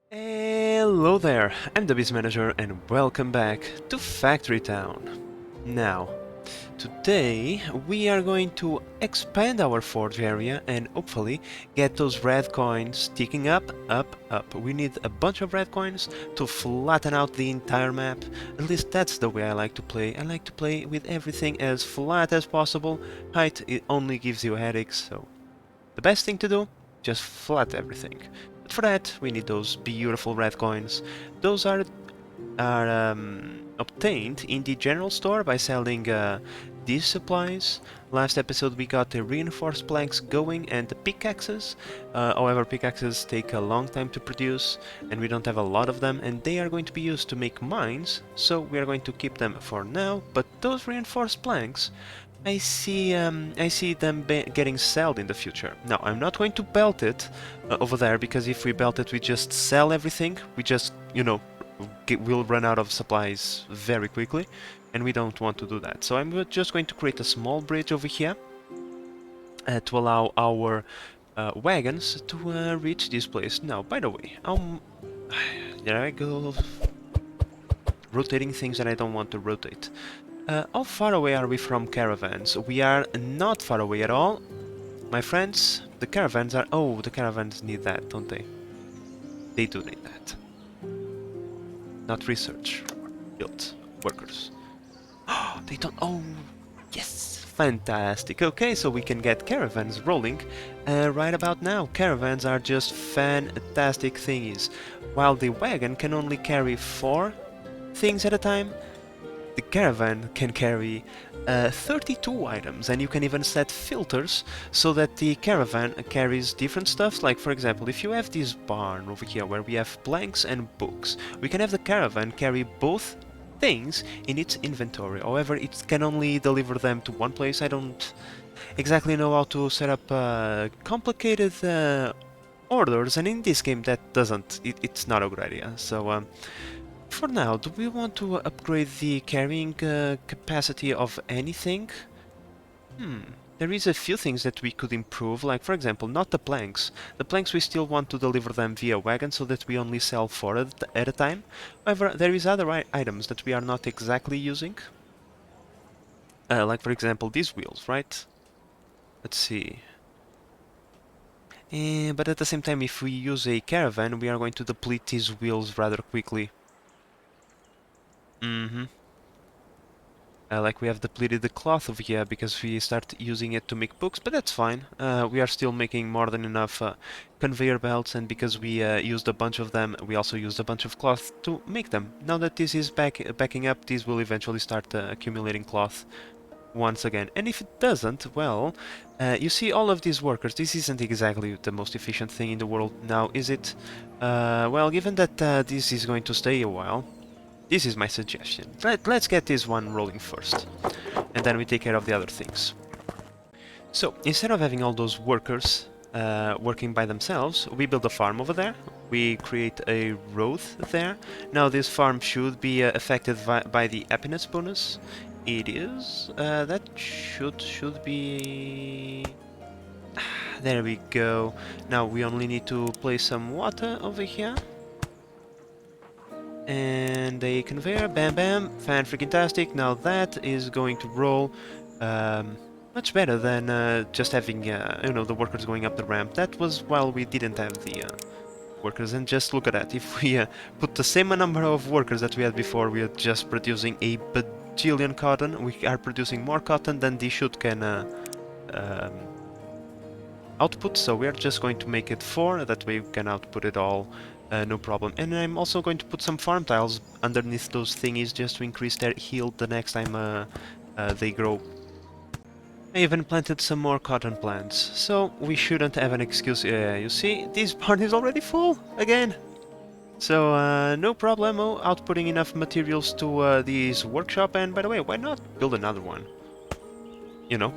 Hello there, I'm the Biz Manager and welcome back to Factory Town. Now, today we are going to expand our forge area and hopefully get those red coins ticking up, up, up. We need a bunch of red coins to flatten out the entire map. At least that's the way I like to play. I like to play with everything as flat as possible. Height, it only gives you headaches, so the best thing to do, just flat everything. But for that, we need those beautiful red coins. Those are obtained in the general store by selling these supplies. Last episode we got the reinforced planks going and the pickaxes. However, pickaxes take a long time to produce and we don't have a lot of them, and they are going to be used to make mines, so we are going to keep them for now. But those reinforced planks, I see them getting sold in the future. Now, I'm not going to belt it over there, because if we belt it, we just sell everything. We just, we'll run out of supplies very quickly, and we don't want to do that. So I'm just going to create a small bridge over here to allow our wagons to reach this place. Now, by the way, there I go, rotating things that I don't want to rotate. How far away are we from caravans? We are not far away at all. My friends, the caravans are... Oh, the caravans need that, don't they? They do need that. Not research. Build. Workers. Oh, they don't... Oh, yes! Fantastic. Okay, so we can get caravans rolling right about now. Caravans are just fantastic thingies. While the wagon can only carry 4 things at a time, the caravan can carry 32 items, and you can even set filters so that the caravan carries different stuffs. Like, for example, if you have this barn over here where we have planks and books, we can have the caravan carry both things in its inventory. However, it can only deliver them to one place. I don't exactly know how to set up complicated orders, and in this game that it's not a good idea. So for now, do we want to upgrade the carrying capacity of anything? There is a few things that we could improve, like, for example, not the planks. The planks, we still want to deliver them via wagon so that we only sell 4 at a time. However, there is other items that we are not exactly using. Like, for example, these wheels, right? Let's see. But at the same time, if we use a caravan, we are going to deplete these wheels rather quickly. Like, we have depleted the cloth over here because we start using it to make books, but that's fine. We are still making more than enough conveyor belts, and because we used a bunch of them, we also used a bunch of cloth to make them. Now that this is backing up, this will eventually start accumulating cloth once again. And if it doesn't, well, you see all of these workers, this isn't exactly the most efficient thing in the world now, is it? Well, given that this is going to stay a while, this is my suggestion. Let's get this one rolling first, and then we take care of the other things. So, instead of having all those workers working by themselves, we build a farm over there. We create a road there. Now this farm should be affected by the happiness bonus. It is. That should be... There we go. Now we only need to place some water over here. And a conveyor, bam bam, fan-freaking-tastic. Now that is going to roll much better than just having, the workers going up the ramp. That was while we didn't have the workers, and just look at that. If we put the same number of workers that we had before, we are just producing a bajillion cotton. We are producing more cotton than the shoot can output, so we are just going to make it 4, that way we can output it all. No problem. And I'm also going to put some farm tiles underneath those thingies just to increase their yield the next time they grow. I even planted some more cotton plants, so we shouldn't have an excuse. You see, this barn is already full again. So no problemo outputting enough materials to this workshop. And by the way, why not build another one? You know,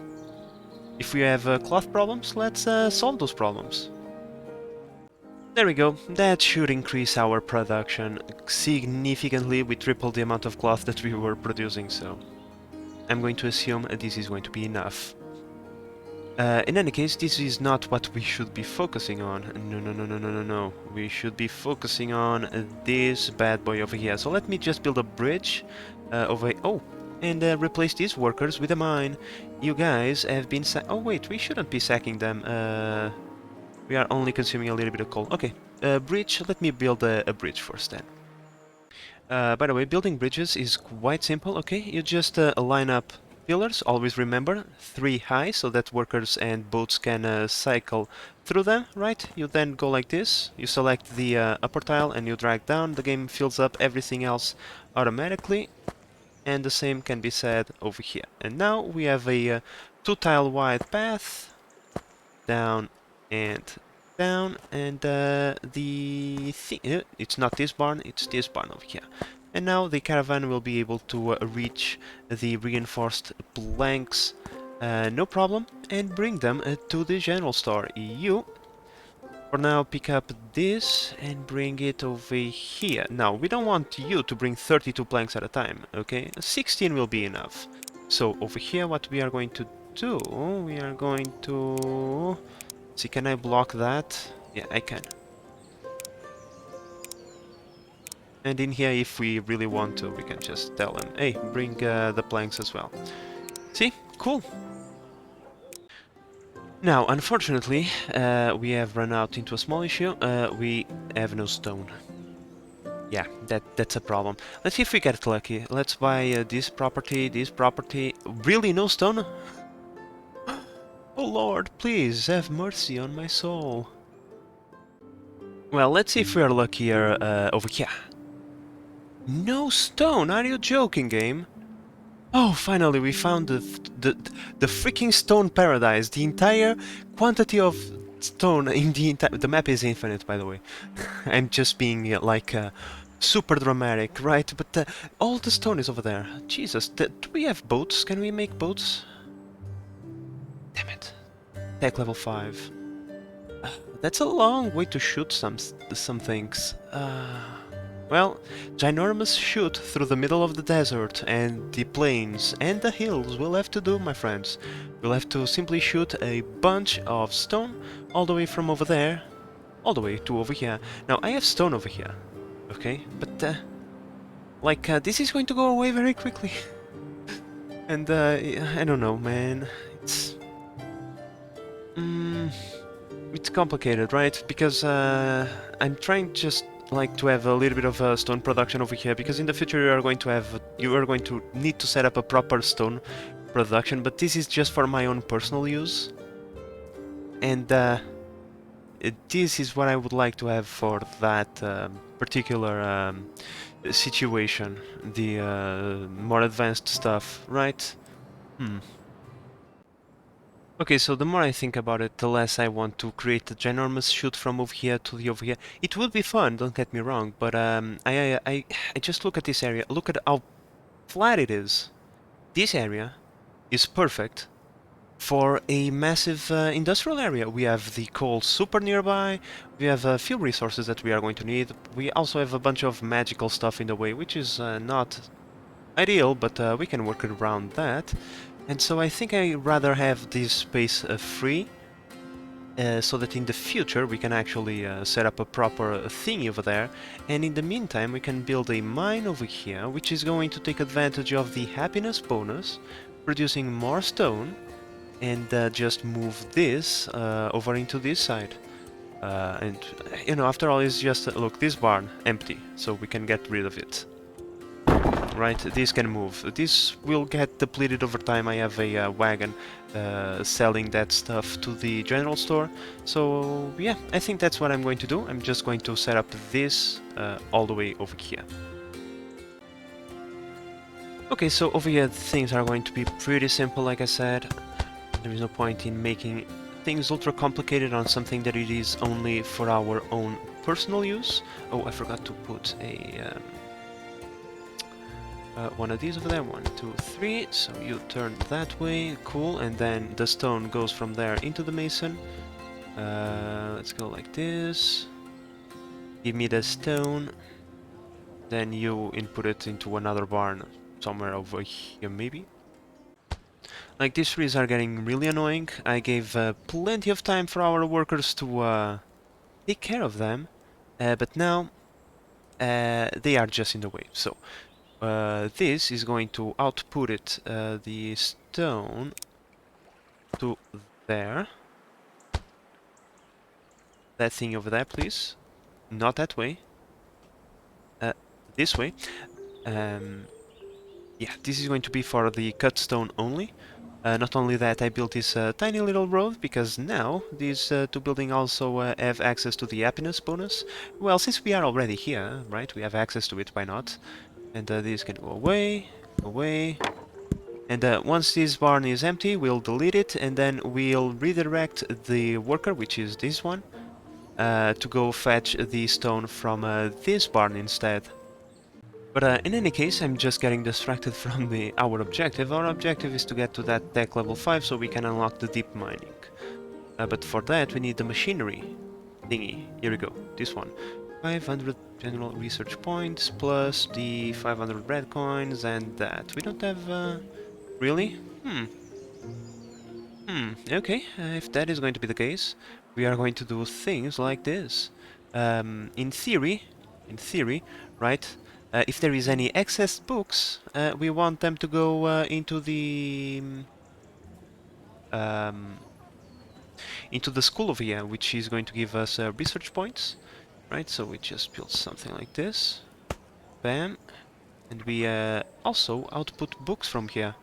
if we have cloth problems, let's solve those problems. There we go, that should increase our production significantly. We tripled the amount of cloth that we were producing, so I'm going to assume this is going to be enough. In any case, this is not what we should be focusing on. No, no, no, no, no, no, no. We should be focusing on this bad boy over here. So let me just build a bridge over... Oh! And replace these workers with a mine. You guys have been oh wait, we shouldn't be sacking them. We are only consuming a little bit of coal. Okay, bridge, let me build a bridge first then. By the way, building bridges is quite simple, okay? You just line up pillars, always remember, 3 high, so that workers and boats can cycle through them, right? You then go like this, you select the upper tile and you drag down, the game fills up everything else automatically, and the same can be said over here. And now we have a 2 tile wide path, down and down, and it's not this barn, it's this barn over here. And now the caravan will be able to reach the reinforced planks no problem, and bring them to the general store. You, for now, pick up this and bring it over here. Now, we don't want you to bring 32 planks at a time, okay? 16 will be enough. So, over here, what we are going to do, we are going to... See, can I block that? Yeah, I can. And in here, if we really want to, we can just tell them, hey, bring the planks as well. See? Cool. Now, unfortunately, we have run out into a small issue. We have no stone. Yeah, that's a problem. Let's see if we get lucky. Let's buy this property. Really, no stone? Oh Lord, please have mercy on my soul. Well, let's see if we are luckier over here. No stone? Are you joking, game? Oh, finally, we found the freaking stone paradise. The entire quantity of stone in the entire... The map is infinite, by the way. I'm just being, like, super dramatic, right? But all the stone is over there. Jesus, do we have boats? Can we make boats? Damn it. Tech level 5. That's a long way to shoot some things. Well, ginormous shoot through the middle of the desert and the plains and the hills will have to do, my friends. We'll have to simply shoot a bunch of stone all the way from over there, all the way to over here. Now, I have stone over here, okay? But, this is going to go away very quickly. And, I don't know, man. It's complicated, right? Because, I'm trying just... like to have a little bit of stone production over here, because in the future you are going to need to set up a proper stone production, but this is just for my own personal use, and this is what I would like to have for that particular situation, the more advanced stuff, right? Okay, so the more I think about it, the less I want to create a ginormous shoot from over here to the over here. It would be fun, don't get me wrong, but I just look at this area. Look at how flat it is. This area is perfect for a massive industrial area. We have the coal super nearby. We have a few resources that we are going to need. We also have a bunch of magical stuff in the way, which is not ideal, but we can work around that. And so I think I'd rather have this space free, so that in the future we can actually set up a proper thingy over there, and in the meantime we can build a mine over here, which is going to take advantage of the happiness bonus, producing more stone, and just move this over into this side. And, you know, after all, it's just, look, this barn, empty, so we can get rid of it. Right, this can move. This will get depleted over time. I have a wagon selling that stuff to the general store. So yeah, I think that's what I'm going to do. I'm just going to set up this all the way over here. Okay, so over here things are going to be pretty simple, like I said. There is no point in making things ultra complicated on something that it is only for our own personal use. Oh, I forgot to put a... one of these over there, 1, 2, 3, so you turn that way, cool, and then the stone goes from there into the mason. Let's go like this, give me the stone, then you input it into another barn, somewhere over here maybe. Like, these trees are getting really annoying. I gave plenty of time for our workers to take care of them, but now they are just in the way. So this is going to output it the stone to there. That thing over there, please. Not that way. Uh, this way. Um, yeah, this is going to be for the cut stone only. Not only that, I built this tiny little road because now these two buildings also have access to the happiness bonus. Well, since we are already here, right, we have access to it, why not? And these can go away, away. And once this barn is empty, we'll delete it and then we'll redirect the worker, which is this one, to go fetch the stone from this barn instead. But in any case, I'm just getting distracted from our objective. Our objective is to get to that tech level 5 so we can unlock the deep mining. But for that, we need the machinery thingy. Here we go, this one. 500 general research points plus the 500 red coins and that. We don't have... really? Okay, if that is going to be the case, we are going to do things like this. In theory, right, if there is any excess books, we want them to go um, into the school over here, which is going to give us research points, right? So we just build something like this, bam, and we also output books from here.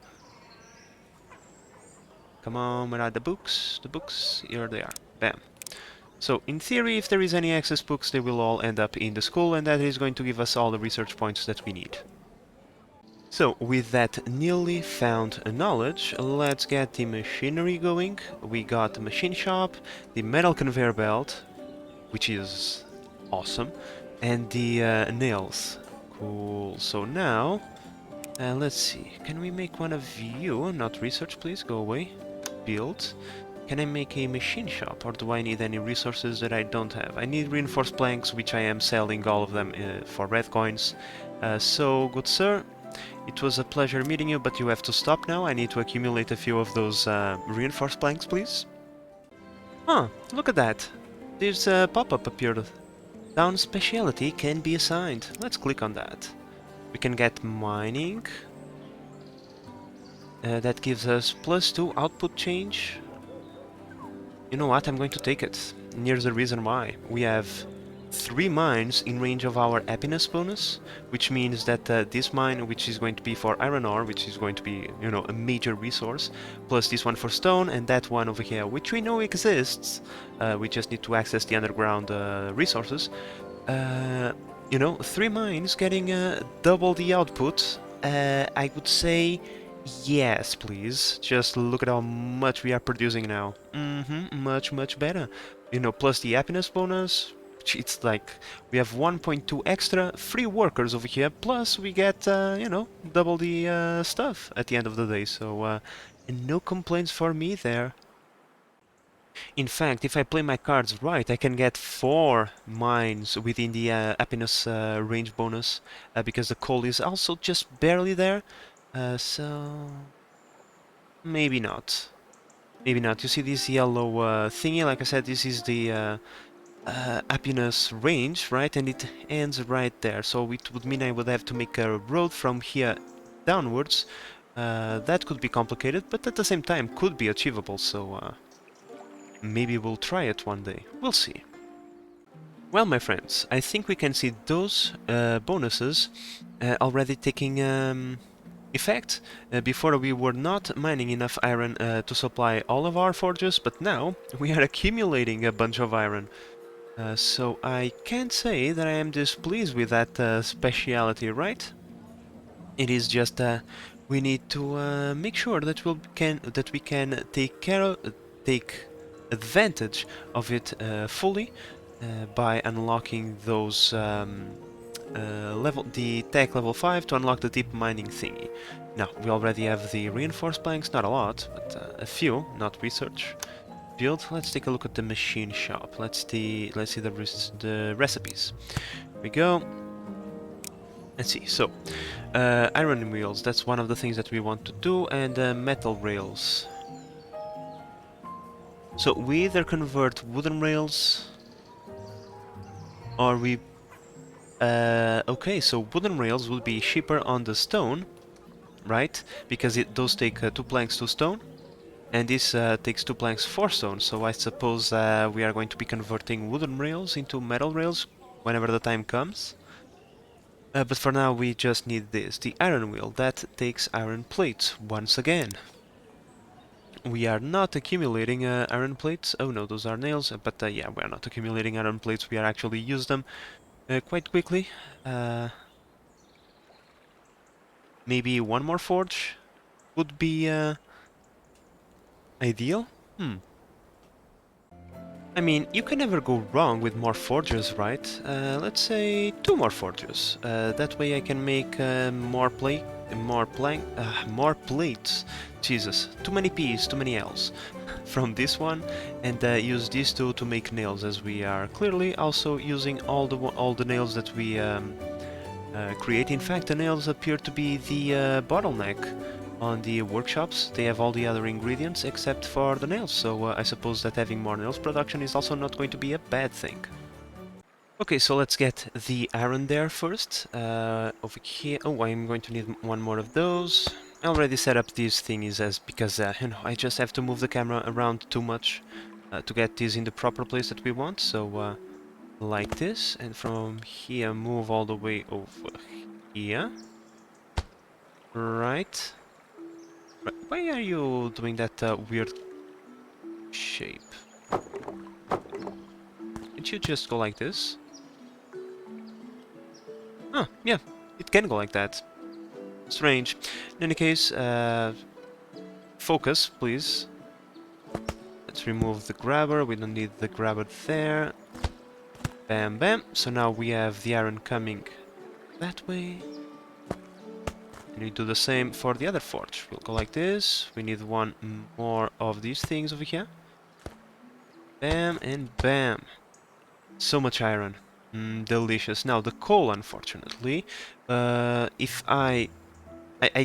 Come on, where are the books? The books, here they are, bam. So, in theory, if there is any access books, they will all end up in the school, and that is going to give us all the research points that we need. So, with that nearly found knowledge, let's get the machinery going. We got the machine shop, the metal conveyor belt, which is awesome, and the nails. Cool. So now, let's see. Can we make one of you? Not research, please. Go away. Build. Can I make a machine shop, or do I need any resources that I don't have? I need reinforced planks, which I am selling all of them for red coins. So, good sir, it was a pleasure meeting you, but you have to stop now. I need to accumulate a few of those reinforced planks, please. Huh, look at that. There's a pop-up appeared. Down specialty can be assigned. Let's click on that. We can get mining. That gives us +2 output change. You know what, I'm going to take it. And here's the reason why. We have 3 mines in range of our happiness bonus, which means that this mine, which is going to be for iron ore, which is going to be, you know, a major resource, plus this one for stone, and that one over here, which we know exists, we just need to access the underground resources. You know, 3 mines getting double the output, I would say yes, please. Just look at how much we are producing now. Much better. You know, plus the happiness bonus, it's like we have 1.2 extra free workers over here, plus we get, you know, double the stuff at the end of the day. So, no complaints for me there. In fact, if I play my cards right, I can get 4 mines within the happiness range bonus, because the coal is also just barely there. So maybe not. Maybe not. You see this yellow thingy? Like I said, this is the happiness range, right? And it ends right there. So it would mean I would have to make a road from here downwards. That could be complicated, but at the same time could be achievable. So maybe we'll try it one day. We'll see. Well, my friends, I think we can see those bonuses already taking effect. Before we were not mining enough iron to supply all of our forges, but now we are accumulating a bunch of iron. So I can't say that I am displeased with that speciality, right? It is just we need to make sure that we can take advantage of it fully by unlocking those the tech level 5 to unlock the deep mining thingy. Now, we already have the reinforced planks, not a lot, but a few, not research. Build. Let's take a look at the machine shop. Let's see the recipes. Here we go. Let's see. So, Iron wheels, that's one of the things that we want to do, and metal rails. So we either convert wooden rails, or we... okay, so wooden rails will be cheaper on the stone, right? Because those take 2 planks to stone, and this takes 2 planks 4 stone, so I suppose we are going to be converting wooden rails into metal rails whenever the time comes. But for now we just need this, the iron wheel, that takes iron plates once again. We are not accumulating iron plates. Oh no, those are nails, but yeah, we are not accumulating iron plates, we are actually use them quite quickly. Maybe one more forge would be ideal? I mean, you can never go wrong with more forges, right? Let's say 2 more forges. That way I can make more more plates. Jesus, too many P's, too many L's from this one, and use these 2 to make nails, as we are clearly also using all the nails that we create. In fact, the nails appear to be the bottleneck on the workshops. They have all the other ingredients except for the nails, so I suppose that having more nails production is also not going to be a bad thing. Okay, so let's get the iron there first. Over here... Oh, I'm going to need one more of those. I already set up these thingies because you know, I just have to move the camera around too much to get these in the proper place that we want, so like this, and from here move all the way over here. Right. Why are you doing that weird shape? Can't you just go like this? Huh, yeah, it can go like that. Strange. In any case, focus, please. Let's remove the grabber, we don't need the grabber there. Bam, bam. So now we have the iron coming that way. And we do the same for the other forge. We'll go like this. We need one more of these things over here. Bam and bam. So much iron. Delicious. Now the coal, unfortunately, if I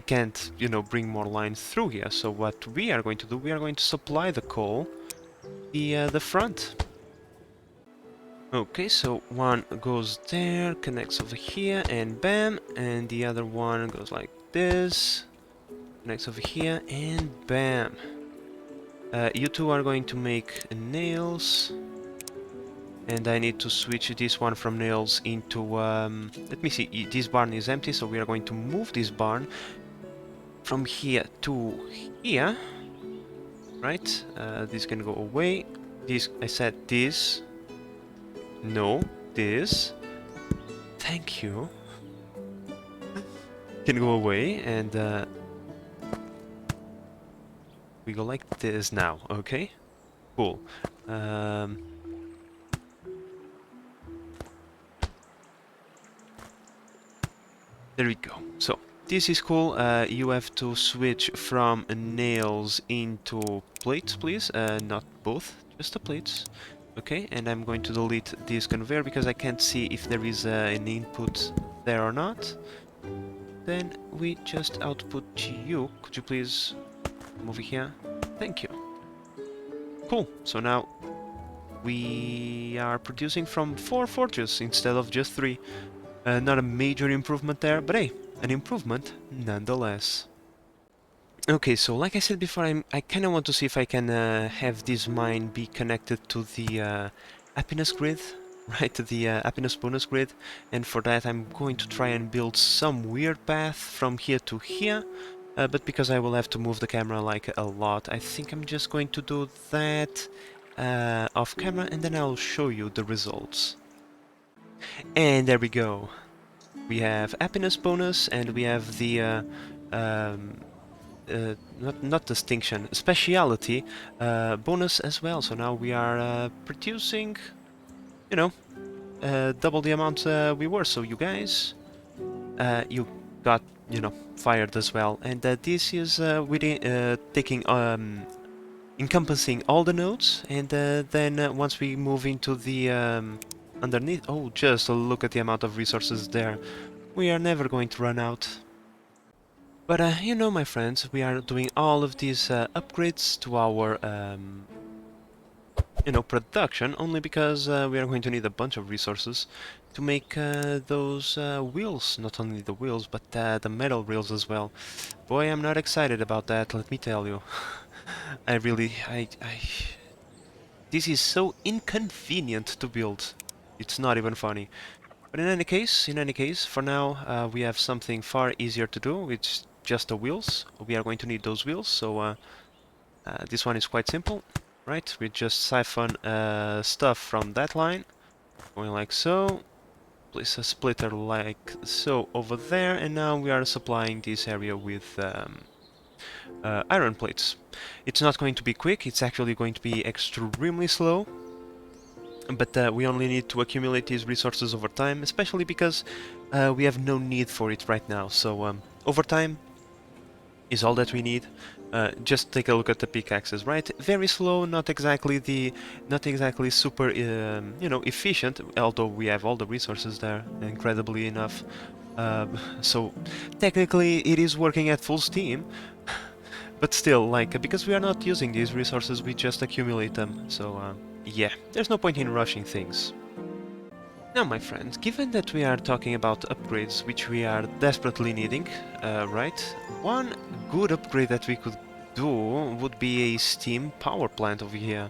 can't, you know, bring more lines through here. So what we are going to do, we are going to supply the coal the front. Okay, so one goes there, connects over here, and bam, and the other one goes like this, connects over here, and bam. You two are going to make nails. And I need to switch this one from nails into, let me see, this barn is empty, so we are going to move this barn from here to here, right? This can go away. This, I said this. No, this. Thank you. Can go away, and we go like this now, okay? Cool. There we go. So, this is cool. You have to switch from nails into plates, please. Not both, just the plates. Okay, and I'm going to delete this conveyor because I can't see if there is an input there or not. Then we just output you. Could you please come over here? Thank you. Cool. So now we are producing from 4 forges instead of just 3. Not a major improvement there, but hey, an improvement nonetheless. Okay, so like I said before, I kind of want to see if I can have this mine be connected to the happiness grid, right, to the happiness bonus grid, and for that I'm going to try and build some weird path from here to here, but because I will have to move the camera like a lot, I think I'm just going to do that off camera, and then I'll show you the results. And there we go. We have happiness bonus, and we have the not distinction, speciality bonus as well. So now we are producing, you know, double the amount we were. So you guys, you got, you know, fired as well. And this is within, taking encompassing all the nodes, and then once we move into the underneath, oh, just look at the amount of resources there. We are never going to run out. But you know, my friends, we are doing all of these upgrades to our production only because we are going to need a bunch of resources to make those wheels. Not only the wheels, but the metal wheels as well. Boy, I'm not excited about that, let me tell you. I really, I... This is so inconvenient to build. It's not even funny. But in any case, for now, we have something far easier to do. It's just the wheels. We are going to need those wheels, so this one is quite simple, right? We just siphon stuff from that line, going like so, place a splitter like so over there, and now we are supplying this area with iron plates. It's not going to be quick, it's actually going to be extremely slow, but we only need to accumulate these resources over time, especially because we have no need for it right now. So over time is all that we need. Just take a look at the pickaxes, right? Very slow, not exactly super, efficient. Although we have all the resources there, incredibly enough. So technically, it is working at full steam. But still, like, because we are not using these resources, we just accumulate them. So yeah, there's no point in rushing things. Now, my friends, given that we are talking about upgrades which we are desperately needing, right? One good upgrade that we could do would be a steam power plant over here.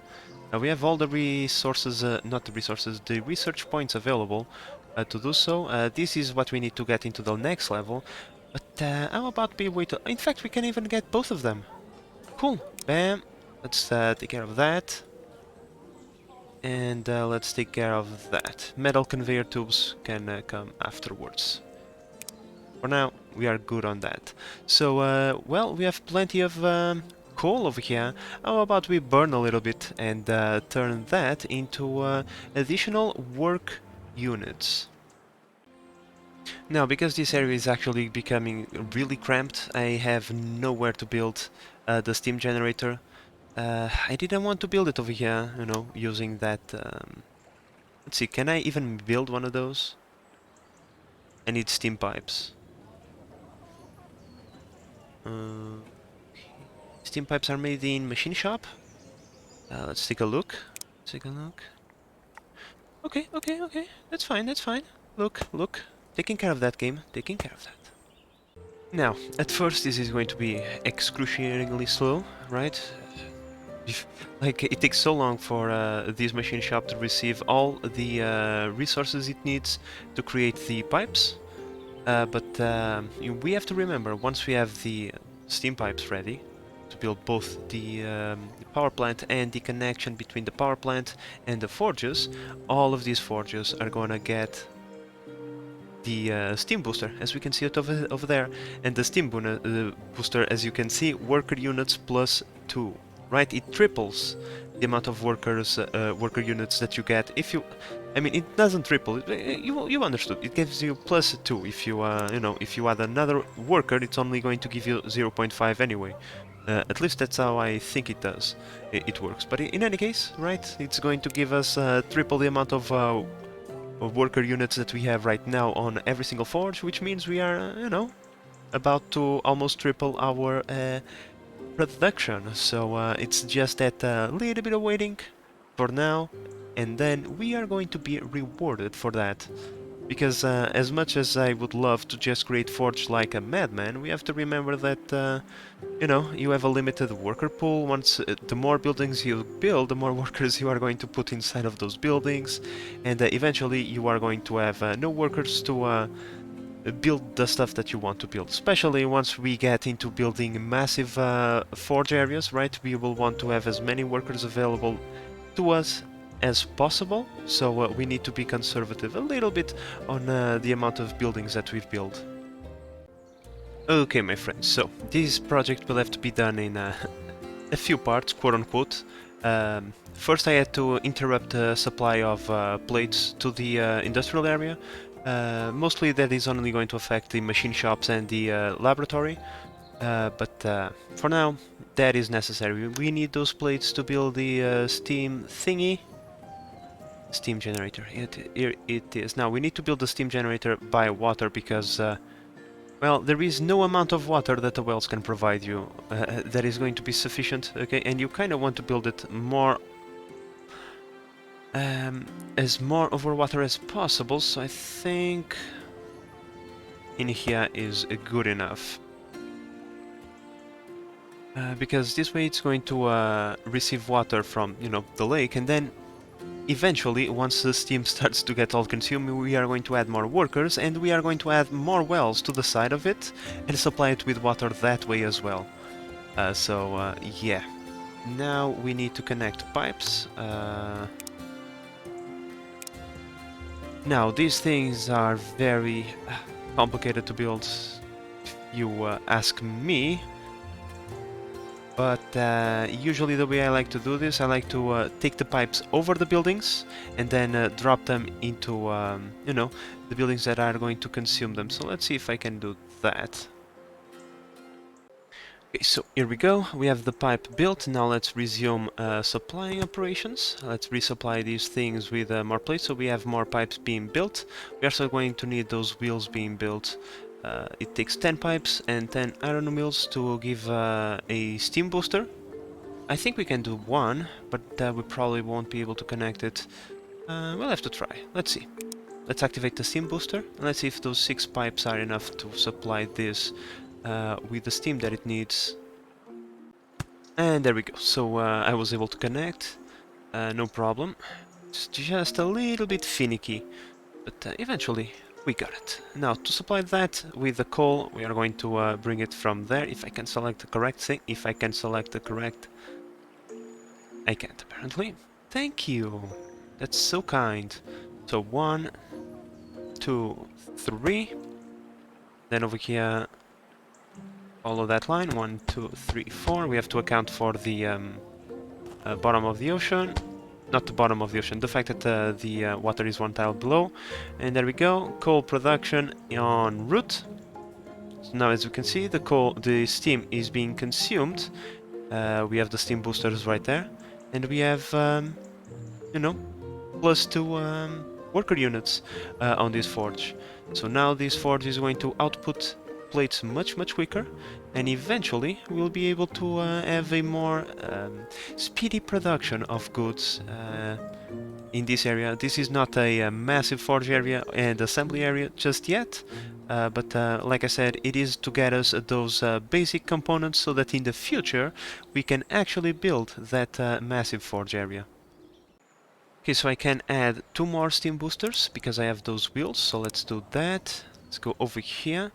We have all the resources, not the resources, the research points available to do so. This is what we need to get into the next level. But how about be way to... In fact, we can even get both of them. Cool. Bam. Let's take care of that. And let's take care of that. Metal conveyor tubes can come afterwards. For now, we are good on that. So, well, we have plenty of coal over here. How about we burn a little bit and turn that into additional work units? Now, because this area is actually becoming really cramped, I have nowhere to build the steam generator. I didn't want to build it over here, using that... Let's see, can I even build one of those? I need steam pipes. Okay. Steam pipes are made in machine shop. Let's take a look. Take a look. Okay, okay, okay. That's fine, that's fine. Look. Taking care of that game. Taking care of that. Now, at first this is going to be excruciatingly slow, right? Like, it takes so long for this machine shop to receive all the resources it needs to create the pipes. But we have to remember, once we have the steam pipes ready to build both the power plant and the connection between the power plant and the forges, all of these forges are gonna get the steam booster, as we can see it over there. And the steam booster, as you can see, worker units plus 2, right? It triples the amount of worker units that you get if you... I mean, it doesn't triple. You understood. It gives you plus 2. If you if you add another worker, it's only going to give you 0.5 anyway. At least that's how I think it does. It works. But in any case, right? It's going to give us triple the amount of worker units that we have right now on every single forge, which means we are, about to almost triple our production. So it's just that little bit of waiting for now, and then we are going to be rewarded for that. Because as much as I would love to just create forge like a madman, we have to remember that you have a limited worker pool. Once the more buildings you build, the more workers you are going to put inside of those buildings, and eventually you are going to have no workers to build the stuff that you want to build. Especially once we get into building massive forge areas, right? We will want to have as many workers available to us as possible, so we need to be conservative a little bit on the amount of buildings that we've built. Okay, my friends, so this project will have to be done in a few parts, quote-unquote. First I had to interrupt the supply of plates to the industrial area. Mostly that is only going to affect the machine shops and the laboratory, but for now that is necessary. We need those plates to build the steam thingy. Steam generator, here it is. Now we need to build the steam generator by water because Well, there is no amount of water that the wells can provide you that is going to be sufficient, okay? And you kind of want to build it more as more over water as possible, so I think in here is good enough. Because this way it's going to receive water from, you know, the lake, and then eventually, once the steam starts to get all consumed, we are going to add more workers, and we are going to add more wells to the side of it, and supply it with water that way as well. Yeah. Now we need to connect pipes. Now, these things are very complicated to build, if you ask me. But usually the way I like to do this, I like to take the pipes over the buildings and then drop them into, you know, the buildings that are going to consume them. So let's see if I can do that. Okay, so here we go. We have the pipe built. Now let's resume supplying operations. Let's resupply these things with more plates, so we have more pipes being built. We're also going to need those wheels being built. It takes 10 pipes and 10 iron wheels to give a steam booster. I think we can do one, but we probably won't be able to connect it. We'll have to try. Let's see. Let's activate the steam booster, and let's see if those 6 pipes are enough to supply this with the steam that it needs. And there we go. So I was able to connect. No problem. It's just a little bit finicky, but eventually we got it. Now, to supply that with the coal, we are going to bring it from there. If I can select the correct thing, if I can select the correct... I can't, apparently. Thank you! That's so kind. So 1, 2, 3. Then over here, follow that line. 1, 2, 3, 4. We have to account for the bottom of the ocean. Not the bottom of the ocean, the fact that the water is 1 tile below. And there we go, coal production en route. So now as you can see, the steam is being consumed. We have the steam boosters right there. And we have, you know, plus 2 worker units on this forge. So now this forge is going to output plates much quicker, and eventually we'll be able to have a more speedy production of goods in this area. This is not a massive forge area and assembly area just yet, but like I said, it is to get us those basic components so that in the future we can actually build that massive forge area. Okay, so I can add 2 more steam boosters because I have those wheels, so let's do that. Let's go over here.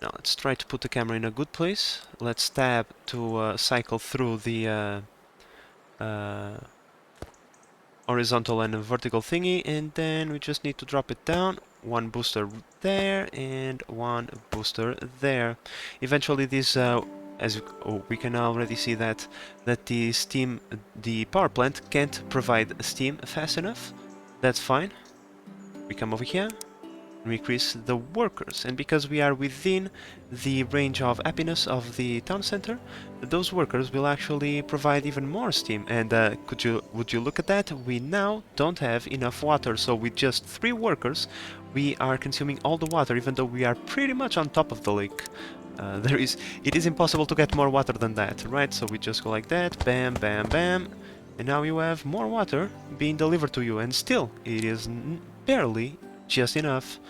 Now let's try to put the camera in a good place. Let's tab to cycle through the horizontal and vertical thingy, and then we just need to drop it down. 1 booster there and 1 booster there. Eventually this we can already see that the power plant can't provide steam fast enough. That's fine. We come over here, we increase the workers, and because we are within the range of happiness of the town center, those workers will actually provide even more steam. And would you look at that? We now don't have enough water, so with just 3 workers we are consuming all the water, even though we are pretty much on top of the lake. It is impossible to get more water than that, right? So we just go like that, bam, bam, bam, and now you have more water being delivered to you, and still it is barely just enough.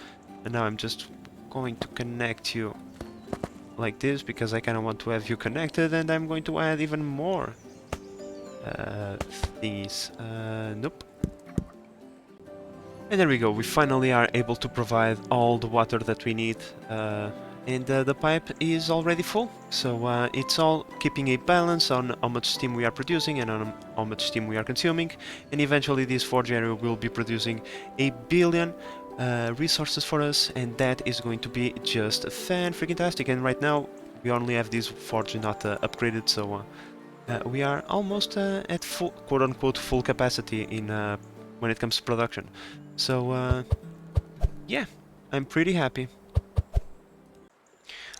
And now I'm just going to connect you like this because I kind of want to have you connected, and I'm going to add even more thingies. Nope. And there we go, we finally are able to provide all the water that we need, and the pipe is already full. So it's all keeping a balance on how much steam we are producing and on how much steam we are consuming, and eventually this forge area will be producing 1 billion resources for us, and that is going to be just fan-freaking-tastic. And right now we only have this forge not upgraded, so we are almost at full, quote-unquote, full capacity in when it comes to production. So yeah, I'm pretty happy.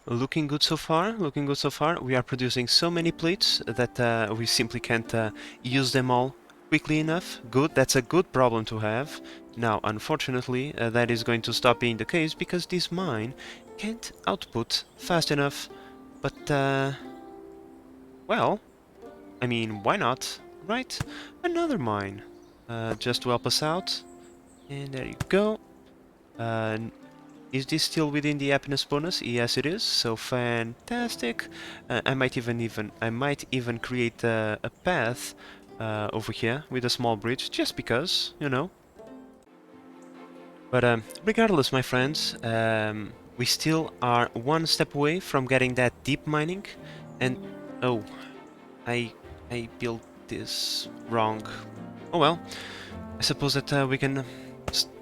Looking good so far, looking good so far. We are producing so many plates that we simply can't use them all quickly enough. Good, that's a good problem to have. Now, unfortunately, that is going to stop being the case because this mine can't output fast enough, but well, I mean, why not, right? Another mine, just to help us out. And there you go. Uh, is this still within the happiness bonus? Yes, it is. So fantastic. I might even create a path over here with a small bridge, just because, you know. But regardless, my friends, we still are one step away from getting that deep mining. And oh, I I built this wrong. Oh well. I suppose that we can,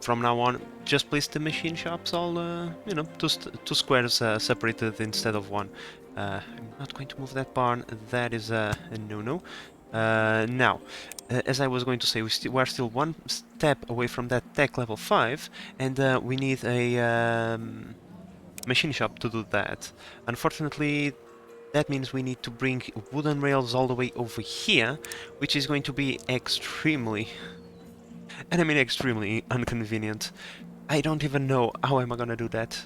from now on, just place the machine shops all, you know, two squares separated instead of one. I'm not going to move that barn. That is a no-no. Now, as I was going to say, we're still one step away from that tech level 5, and we need a machine shop to do that. Unfortunately, that means we need to bring wooden rails all the way over here, which is going to be extremely, and I mean extremely inconvenient. I don't even know how am I gonna do that,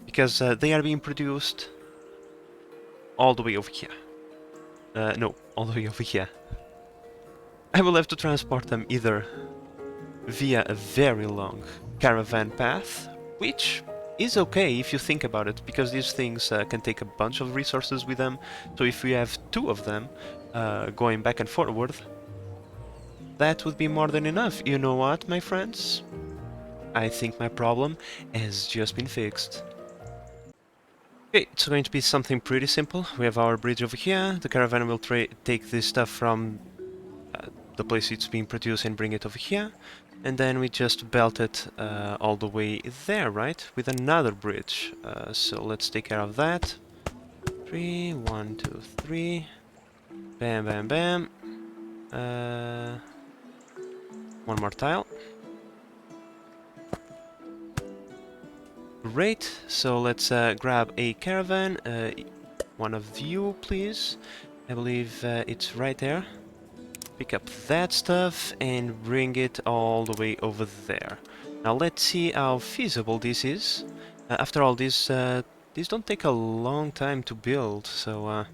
because they are being produced all the way over here. No, all the way over here. I will have to transport them either via a very long caravan path, which is okay if you think about it, because these things can take a bunch of resources with them, so if we have two of them going back and forward, that would be more than enough. You know what, my friends? I think my problem has just been fixed. Okay, it's going to be something pretty simple. We have our bridge over here. The caravan will take this stuff from the place it's being produced and bring it over here. And then we just belt it all the way there, right? With another bridge. So let's take care of that. 3, 1, 2, 3. Bam, bam, bam. One more tile. Great, so let's grab a caravan. One of you, please. I believe it's right there. Pick up that stuff and bring it all the way over there. Now let's see how feasible this is. After all, these don't take a long time to build, so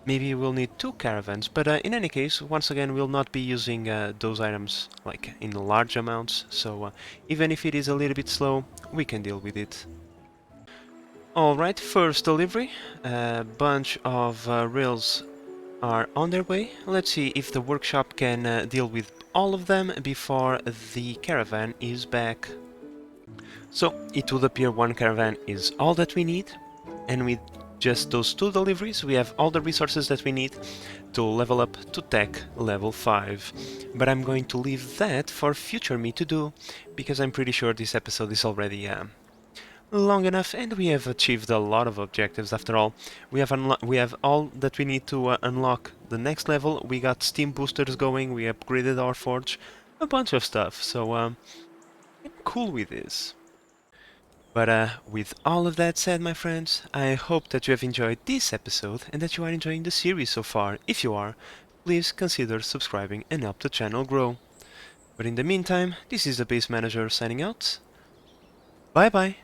maybe we'll need two caravans. But in any case, once again, we'll not be using those items like in large amounts. So even if it is a little bit slow, we can deal with it. Alright, first delivery. A bunch of rails are on their way. Let's see if the workshop can deal with all of them before the caravan is back. So it would appear one caravan is all that we need, and with just those two deliveries we have all the resources that we need to level up to tech level 5. But I'm going to leave that for future me to do, because I'm pretty sure this episode is already long enough, and we have achieved a lot of objectives. After all, we have all that we need to unlock the next level. We got steam boosters going, we upgraded our forge, a bunch of stuff, so I'm cool with this. But with all of that said, my friends, I hope that you have enjoyed this episode and that you are enjoying the series so far. If you are, please consider subscribing and help the channel grow. But in the meantime, this is the Base Manager signing out. Bye bye!